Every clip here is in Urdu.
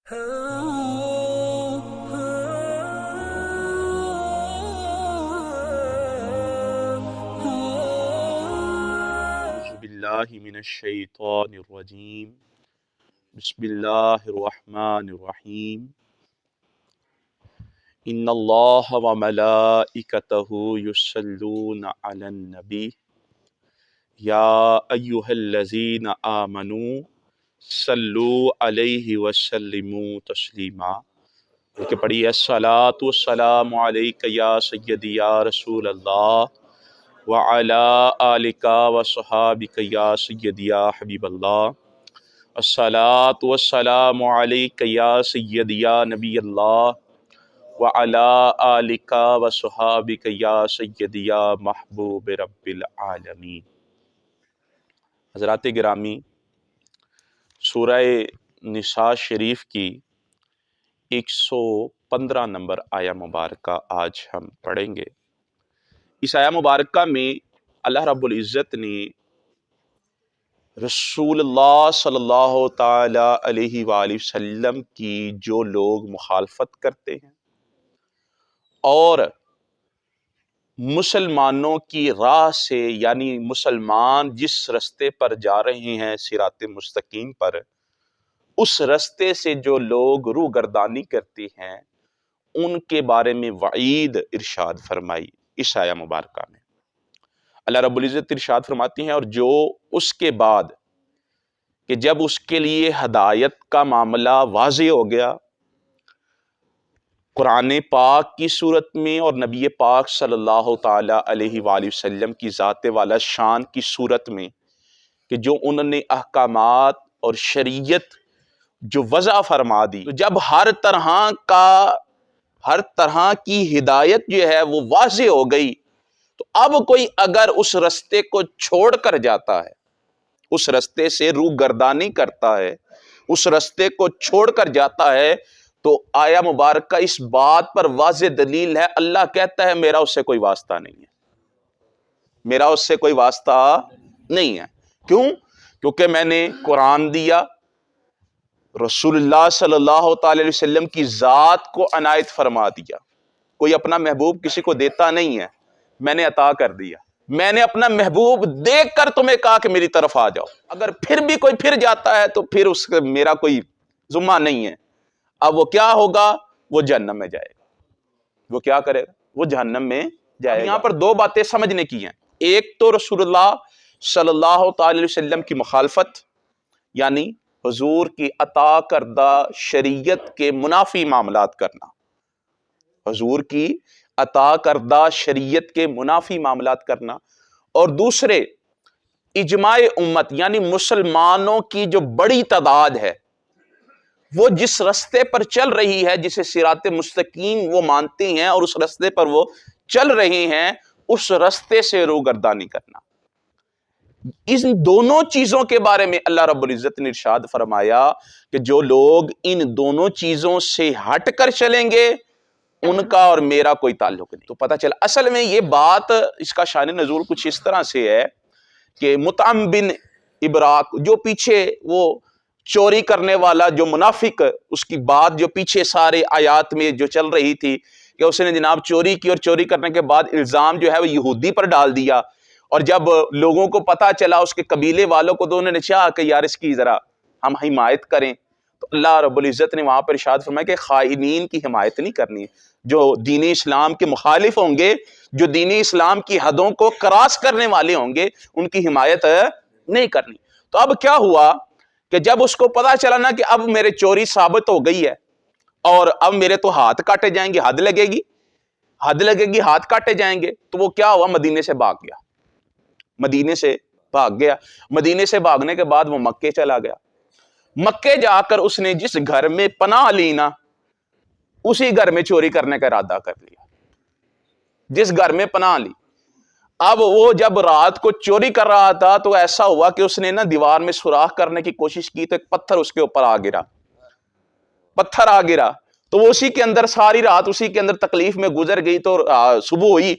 باللہ من الشیطان الرجیم بسم اللہ الرحمن الرحیم ان اللہ وملائکتہ یصلون علی النبی یا ایہا الذین آمنوا صلوا علیہ وسلموا تسلیما۔ کہ پڑھیے الصلاۃ والسلام علیک یا سیدی یا رسول اللہ وعلی آلک وصحابک یا سیدی یا حبیب اللہ۔ الصلاۃ والسلام علیک یا سیدی یا نبی اللہ وعلی آلک وصحابک یا سیدی یا محبوب رب العالمین۔ حضرات گرامی، سورہ نساء شریف کی 115 نمبر آیہ مبارکہ آج ہم پڑھیں گے۔ اس آیہ مبارکہ میں اللہ رب العزت نے رسول اللہ صلی اللہ تعالی علیہ وآلہ وسلم کی جو لوگ مخالفت کرتے ہیں اور مسلمانوں کی راہ سے، یعنی مسلمان جس رستے پر جا رہے ہیں صراط مستقیم پر، اس رستے سے جو لوگ روگردانی کرتے ہیں ان کے بارے میں وعید ارشاد فرمائی اس آیہ مبارکہ میں۔ اللہ رب العزت ارشاد فرماتی ہیں اور جو اس کے بعد کہ جب اس کے لیے ہدایت کا معاملہ واضح ہو گیا قرآن پاک کی صورت میں اور نبی پاک صلی اللہ تعالی علیہ وآلہ وسلم کی ذات والا شان کی صورت میں، کہ جو انہوں نے احکامات اور شریعت جو وضع فرما دی، تو جب ہر طرح کی ہدایت جو ہے وہ واضح ہو گئی، تو اب کوئی اگر اس رستے کو چھوڑ کر جاتا ہے، اس رستے سے روگردانی کرتا ہے، اس رستے کو چھوڑ کر جاتا ہے، تو آیہ مبارکہ اس بات پر واضح دلیل ہے۔ اللہ کہتا ہے میرا اس سے کوئی واسطہ نہیں ہے، میرا اس سے کوئی واسطہ نہیں ہے۔ کیوں؟ کیونکہ میں نے قرآن دیا، رسول اللہ صلی اللہ تعالی علیہ وسلم کی ذات کو عنایت فرما دیا۔ کوئی اپنا محبوب کسی کو دیتا نہیں ہے، میں نے عطا کر دیا۔ میں نے اپنا محبوب دیکھ کر تمہیں کہا کہ میری طرف آ جاؤ، اگر پھر بھی کوئی پھر جاتا ہے تو پھر اس کا میرا کوئی ذمہ نہیں ہے۔ اب وہ کیا ہوگا؟ وہ جہنم میں جائے گا۔ وہ کیا کرے گا؟ وہ جہنم میں جائے گا۔ یہاں پر دو باتیں سمجھنے کی ہیں۔ ایک تو رسول اللہ صلی اللہ تعالی علیہ وسلم کی مخالفت، یعنی حضور کی عطا کردہ شریعت کے منافی معاملات کرنا، حضور کی عطا کردہ شریعت کے منافی معاملات کرنا، اور دوسرے اجماع امت، یعنی مسلمانوں کی جو بڑی تعداد ہے وہ جس رستے پر چل رہی ہے، جسے صراط مستقیم وہ مانتے ہیں اور اس رستے پر وہ چل رہے ہیں، اس رستے سے روگردانی کرنا۔ ان دونوں چیزوں کے بارے میں اللہ رب العزت نے ارشاد فرمایا کہ جو لوگ ان دونوں چیزوں سے ہٹ کر چلیں گے ان کا اور میرا کوئی تعلق نہیں۔ تو پتہ چلا اصل میں یہ بات، اس کا شان نزول کچھ اس طرح سے ہے کہ مطعم بن ابراق، جو پیچھے وہ چوری کرنے والا جو منافق، اس کی بات جو پیچھے سارے آیات میں جو چل رہی تھی کہ اس نے جناب چوری کی، اور چوری کرنے کے بعد الزام جو ہے وہ یہودی پر ڈال دیا، اور جب لوگوں کو پتہ چلا اس کے قبیلے والوں کو، تو انہوں نے چاہا کہ یار اس کی ذرا ہم حمایت کریں، تو اللہ رب العزت نے وہاں پر ارشاد فرمایا کہ خائنین کی حمایت نہیں کرنی ہے۔ جو دین اسلام کے مخالف ہوں گے، جو دین اسلام کی حدوں کو کراس کرنے والے ہوں گے، ان کی حمایت نہیں کرنی۔ تو اب کیا ہوا کہ جب اس کو پتا چلا نا کہ اب میرے چوری ثابت ہو گئی ہے اور اب میرے تو ہاتھ کاٹے جائیں گے، حد لگے گی، ہاتھ کاٹے جائیں گے، تو وہ کیا ہوا؟ مدینے سے بھاگ گیا۔ مدینے سے بھاگنے کے بعد وہ مکے چلا گیا۔ مکے جا کر اس نے جس گھر میں پناہ لی نا، اسی گھر میں چوری کرنے کا ارادہ کر لیا، جس گھر میں پناہ لی۔ اب وہ جب رات کو چوری کر رہا تھا تو ایسا ہوا کہ اس نے نا دیوار میں سوراخ کرنے کی کوشش کی، تو ایک پتھر اس کے اوپر آ گرا، تو وہ اسی کے اندر ساری رات اسی کے اندر تکلیف میں گزر گئی۔ تو صبح ہوئی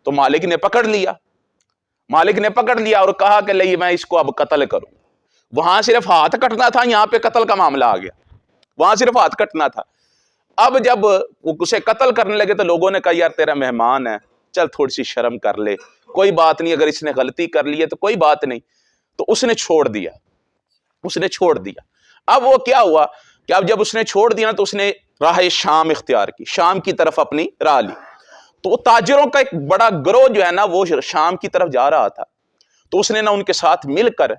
تو مالک نے پکڑ لیا اور کہا کہ لئی میں اس کو اب قتل کروں۔ وہاں صرف ہاتھ کٹنا تھا، یہاں پہ قتل کا معاملہ آ گیا۔ وہاں صرف ہاتھ کٹنا تھا۔ اب جب وہ اسے قتل کرنے لگے تو لوگوں نے کہا یار تیرا مہمان ہے، چل تھوڑی سی شرم کر لے، کوئی بات نہیں، اگر اس نے غلطی کر لی ہے تو کوئی بات نہیں۔ تو اس نے چھوڑ دیا، اس نے چھوڑ دیا۔ اب وہ کیا ہوا کہ اب جب اس نے چھوڑ دیا تو اس نے راہ شام اختیار کی، شام کی طرف اپنی راہ لی۔ تو وہ تاجروں کا ایک بڑا گروہ جو ہے نا وہ شام کی طرف جا رہا تھا، تو اس نے نا ان کے ساتھ مل کر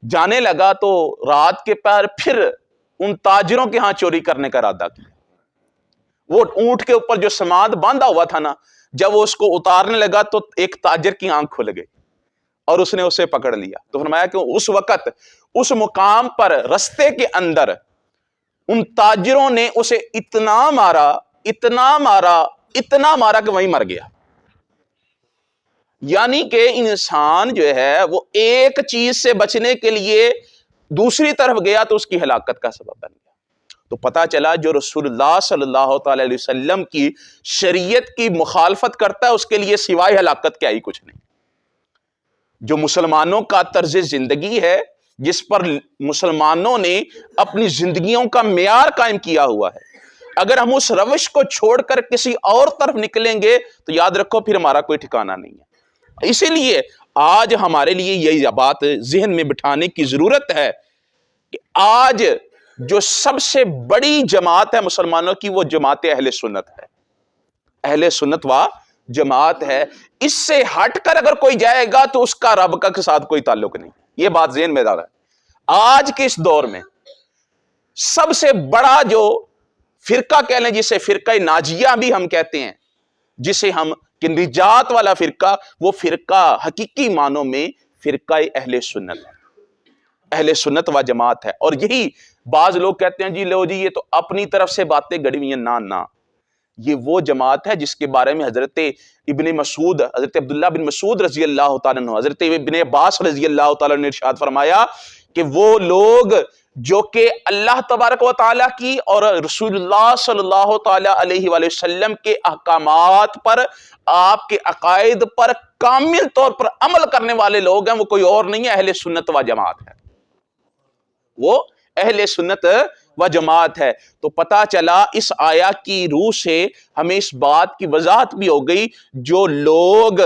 جانے لگا، تو رات کے پہر پھر ان تاجروں کے ہاں چوری کرنے کا ارادہ کیا۔ وہ اونٹ کے اوپر جو سماد باندھا ہوا تھا نا، جب وہ اس کو اتارنے لگا تو ایک تاجر کی آنکھ کھل گئی اور اس نے اسے پکڑ لیا۔ تو فرمایا کہ اس وقت اس مقام پر رستے کے اندر ان تاجروں نے اسے اتنا مارا، اتنا مارا، اتنا مارا کہ وہیں مر گیا۔ یعنی کہ انسان جو ہے وہ ایک چیز سے بچنے کے لیے دوسری طرف گیا تو اس کی ہلاکت کا سبب بن گیا۔ تو پتا چلا جو رسول اللہ صلی اللہ تعالی علیہ وسلم کی شریعت کی مخالفت کرتا ہے اس کے لیے سوائے ہلاکت کیا ہی کچھ نہیں۔ جو مسلمانوں کا طرز زندگی ہے، جس پر مسلمانوں نے اپنی زندگیوں کا معیار قائم کیا ہوا ہے، اگر ہم اس روش کو چھوڑ کر کسی اور طرف نکلیں گے تو یاد رکھو پھر ہمارا کوئی ٹھکانہ نہیں ہے۔ اسی لیے آج ہمارے لیے یہی بات ذہن میں بٹھانے کی ضرورت ہے کہ آج جو سب سے بڑی جماعت ہے مسلمانوں کی وہ جماعت اہل سنت ہے، اہل سنت و جماعت ہے۔ اس سے ہٹ کر اگر کوئی جائے گا تو اس کا رب کا ساتھ کوئی تعلق نہیں۔ یہ بات ذہن میں ڈالا ہے۔ آج کے اس دور میں سب سے بڑا جو فرقہ کہہ لیں، جسے فرقہ ناجیہ بھی ہم کہتے ہیں، جسے ہم کہ نجات والا فرقہ، وہ فرقہ حقیقی معنوں میں فرقہ اہل سنت ہے، اہل سنت و جماعت ہے۔ اور یہی بعض لوگ کہتے ہیں جی لو جی یہ تو اپنی طرف سے باتیں گڑی ہوئی ہیں، نہ یہ وہ جماعت ہے جس کے بارے میں حضرت ابن مسعود، حضرت عبداللہ بن مسعود رضی اللہ تعالیٰ عنہ، حضرت ابن عباس رضی اللہ تعالیٰ عنہ نے ارشاد فرمایا کہ وہ لوگ جو کہ اللہ تبارک و تعالیٰ کی اور رسول اللہ صلی اللہ تعالیٰ علیہ وآلہ وسلم کے احکامات پر، آپ کے عقائد پر کامل طور پر عمل کرنے والے لوگ ہیں، وہ کوئی اور نہیں ہے، اہل سنت و جماعت ہے، وہ اہل سنت و جماعت ہے۔ تو پتا چلا اس آیا کی روح سے ہمیں اس بات کی وضاحت بھی ہو گئی، جو لوگ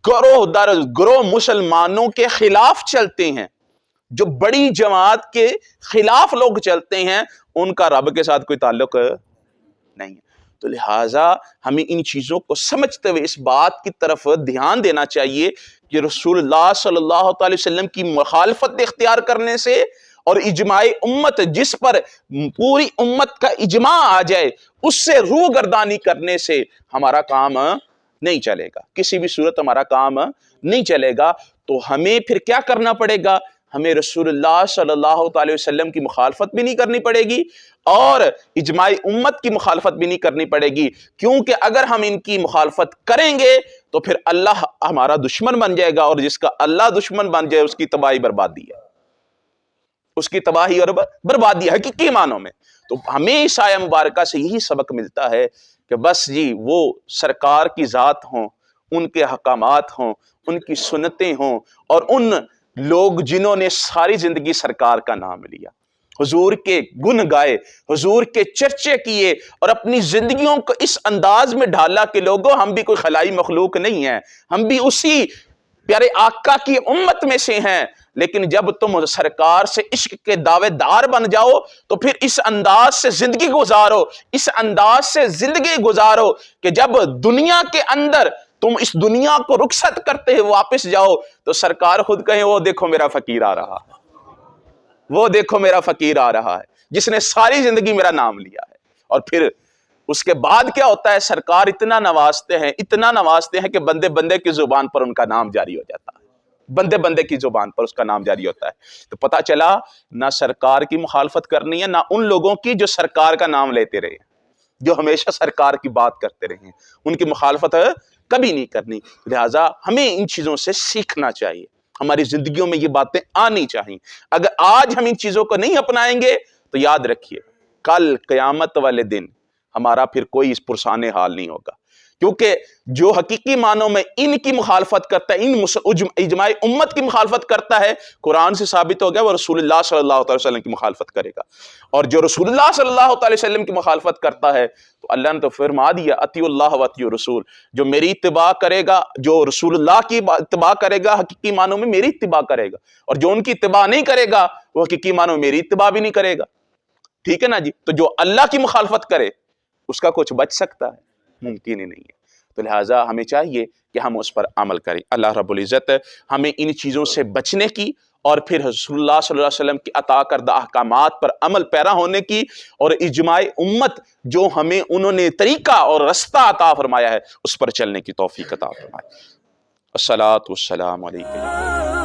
گروہ در گروہ مسلمانوں کے خلاف چلتے ہیں، جو بڑی جماعت کے خلاف لوگ چلتے ہیں، ان کا رب کے ساتھ کوئی تعلق نہیں ہے۔ تو لہٰذا ہمیں ان چیزوں کو سمجھتے ہوئے اس بات کی طرف دھیان دینا چاہیے کہ رسول اللہ صلی اللہ تعالی وسلم کی مخالفت اختیار کرنے سے اور اجماع امت، جس پر پوری امت کا اجماع آ جائے، اس سے روح گردانی کرنے سے ہمارا کام نہیں چلے گا، کسی بھی صورت ہمارا کام نہیں چلے گا۔ تو ہمیں پھر کیا کرنا پڑے گا؟ ہمیں رسول اللہ صلی اللہ تعالی وسلم کی مخالفت بھی نہیں کرنی پڑے گی اور اجماع امت کی مخالفت بھی نہیں کرنی پڑے گی، کیونکہ اگر ہم ان کی مخالفت کریں گے تو پھر اللہ ہمارا دشمن بن جائے گا، اور جس کا اللہ دشمن بن جائے اس کی تباہی بربادی ہے، اس کی تباہی اور بربادی ہے حقیقی معنوں میں۔ تو ہمیں اس آیہ مبارکہ سے یہی سبق ملتا ہے کہ بس جی وہ سرکار کی ذات ہوں، ان کے حکامات ہوں، ان کی سنتیں ہوں، اور ان لوگ جنہوں نے ساری زندگی سرکار کا نام لیا، حضور کے گن گائے، حضور کے چرچے کیے، اور اپنی زندگیوں کو اس انداز میں ڈھالا کہ لوگوں ہم بھی کوئی خلائی مخلوق نہیں ہیں، ہم بھی اسی پیارے آقا کی امت میں سے ہیں، لیکن جب تم سرکار سے عشق کے دعوے دار بن جاؤ تو پھر اس انداز سے زندگی گزارو، اس انداز سے زندگی گزارو کہ جب دنیا کے اندر تم اس دنیا کو رخصت کرتے ہوئے واپس جاؤ تو سرکار خود کہیں وہ دیکھو میرا فقیر آ رہا ہے، وہ دیکھو میرا فقیر آ رہا ہے جس نے ساری زندگی میرا نام لیا ہے۔ اور پھر اس کے بعد کیا ہوتا ہے؟ سرکار اتنا نوازتے ہیں کہ بندے بندے کی زبان پر ان کا نام جاری ہو جاتا ہے، بندے بندے کی زبان پر اس کا نام جاری ہوتا ہے۔ تو پتا چلا نہ سرکار کی مخالفت کرنی ہے، نہ ان لوگوں کی جو سرکار کا نام لیتے رہے، جو ہمیشہ سرکار کی بات کرتے رہے، ان کی مخالفت کبھی نہیں کرنی۔ لہٰذا ہمیں ان چیزوں سے سیکھنا چاہیے، ہماری زندگیوں میں یہ باتیں آنی چاہیے۔ اگر آج ہم ان چیزوں کو نہیں اپنائیں گے تو یاد رکھیے کل قیامت والے دن ہمارا پھر کوئی اس پرسان حال نہیں ہوگا، کیونکہ جو حقیقی معنوں میں ان کی مخالفت کرتا ہے، ان اجماع امت کی مخالفت کرتا ہے، قرآن سے ثابت ہو گیا وہ رسول اللہ صلی اللہ علیہ وسلم کی مخالفت کرے گا۔ اور جو رسول اللہ صلی اللہ علیہ وسلم کی مخالفت کرتا ہے تو اللہ نے تو فرما دیا اطیعوا اللہ و اطیعوا الرسول، جو میری اتباع کرے گا، جو رسول اللہ کی اتباع کرے گا حقیقی معنوں میں میری اتباع کرے گا، اور جو ان کی اتباع نہیں کرے گا وہ حقیقی معنوں میں میری اتباع بھی نہیں کرے گا۔ ٹھیک ہے نا جی؟ تو جو اللہ کی مخالفت کرے اس کا کچھ بچ سکتا ہے؟ ممکن ہی نہیں ہے۔ تو لہٰذا ہمیں چاہیے کہ ہم اس پر عمل کریں۔ اللہ رب العزت ہمیں ان چیزوں سے بچنے کی اور پھر رسول اللہ صلی اللہ علیہ وسلم کی عطا کردہ احکامات پر عمل پیرا ہونے کی، اور اجماع امت جو ہمیں انہوں نے طریقہ اور رستہ عطا فرمایا ہے اس پر چلنے کی توفیق عطا فرمائے۔ الصلاۃ والسلام علیکم۔